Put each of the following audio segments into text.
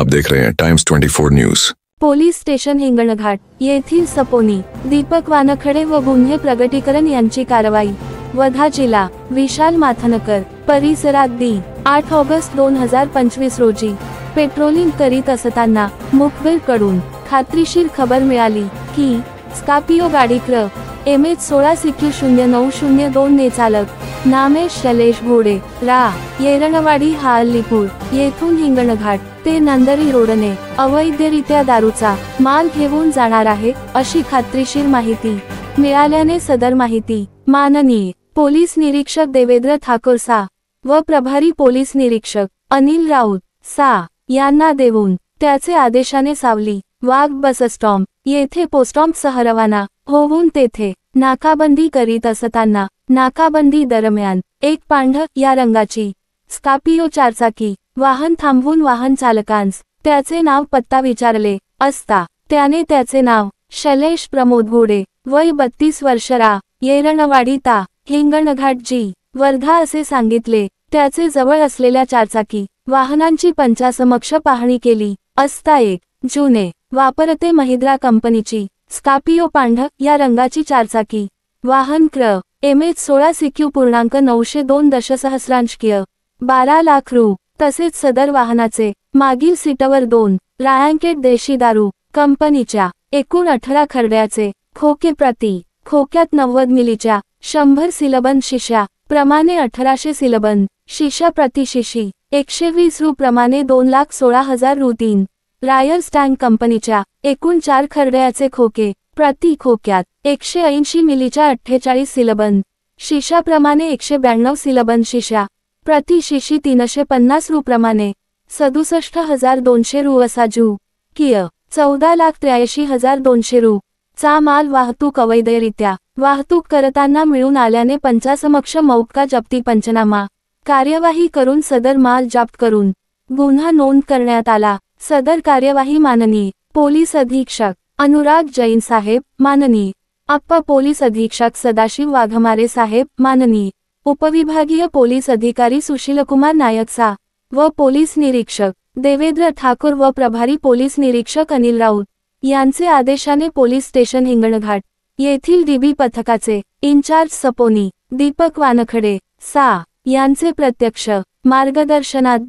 आप देख रहे हैं times 24 news. Police station Hinganghat येथील सपोनी दीपक वानखडे व गुन्हे प्रगटीकरण यांची कारवाई। वर्धा जिल्हा विशाल माथनकर परिसरात 8 ऑगस्ट 2025 रोजी पेट्रोलिंग करीत असताना मुखबिरकडून खात्रीशीर खबर मिळाली की स्कॉर्पिओ गाडी क्र MH16CQ0902 ने चालक नामेश शैलेश घोडे रा येरणवाडी हाल्लीपूर येथून हिंगणघाट ते नंदरी रोडने अवैधरित्या दारूचा माल घेऊन जाणार आहे अशी खात्रीशीर माहिती मिळाल्याने सदर माहिती माननीय पोलीस निरीक्षक देवेंद्र ठाकूर सा व प्रभारी पोलीस निरीक्षक अनिल राऊत सा यांना देऊन त्याचे आदेशाने सावली वाघ बस स्टॉप येथे पोस्टॉम्पसह रवाना होऊन तेथे नाकाबंदी करीत असताना नाकाबंदी दरम्यान एक पांढर या रंगाची स्कॉर्पिओ चारचाकी वाहन थांबवून वाहन चालकांस त्याचे नाव पत्ता विचारले असता त्याने त्याचे नाव शैलेश प्रमोद घोडे वय 32 वर्ष रा येरणवाडी ता हिंगणघाट जी वर्धा असे सांगितले। त्याचे जवळ असलेल्या चारचाकी वाहनांची पंचासमक्ष पाहणी केली असता 1 जूने वापरते महिंद्रा कंपनीची स्कॉर्पिओ पांढर या रंगाची चारचाकी वाहन क्र MH16CQ902 12 लाख रु तसेच सदर वाहनाचे मागील सीटवर 2 रायांकेट देशी दारू कंपनीच्या एकूण 18 खरड्याचे खोके प्रति खोक्यात 90 मिलीच्या 100 सिलबंद शिशा प्रमाणे 1800 सिलबंद शिशा प्रति शिशी 120 रु प्रमाणे 2,16,000 रु 3 रायल स्टँग कंपनीच्या एकूण 4 खरड्याचे खोके प्रति खोक्यात 180 मिलीच्या 48 सिलबंद शिशा प्रमाणे 192 सिलबंद शिशा प्रति शिशी 350 रु प्रमाणे 67,200 रु असा जू किय 14,83,200 रु चा माल वाहतूक अवैधरित्या वाहतूक करताना मिळून आल्याने पंचासमक्ष मौका जप्ती पंचनामा कार्यवाही करून सदर माल जप्त करून गुन्हा नोंद करण्यात आला। सदर कार्यवाही माननीय पोलीस अधीक्षक अनुराग जैन साहेब, माननीय अप्पा पोलीस अधीक्षक सदाशिव वाघमारे साहेब, माननीय उपविभागीय पोलीस अधिकारी सुशीलकुमार नायक सा व पोलीस निरीक्षक देवेंद्र ठाकूर व प्रभारी पोलीस निरीक्षक अनिल राऊत यांचे आदेशाने पोलीस स्टेशन हिंगणघाट येथील डीबी पथकाचे इंचार्ज सपोनी दीपक वानखडे सा यांचे प्रत्यक्ष मार्गदर्शनात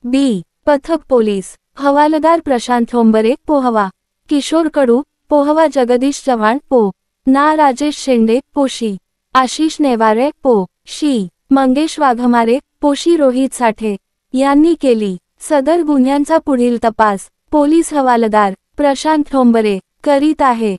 बी पथक पोलीस हवालदार प्रशांत ठोंबरे पोहवा, किशोर कडू पोहवा, जगदीश चव्हाण पो ना, राजेश शेंडे पोशी, आशिष नेवारे पो शी, मंगेश वाघमारे पोशी, रोहित साठे यांनी केली। सदर गुन्ह्यांचा पुढील तपास पोलीस हवालदार प्रशांत ठोंबरे करीत आहे।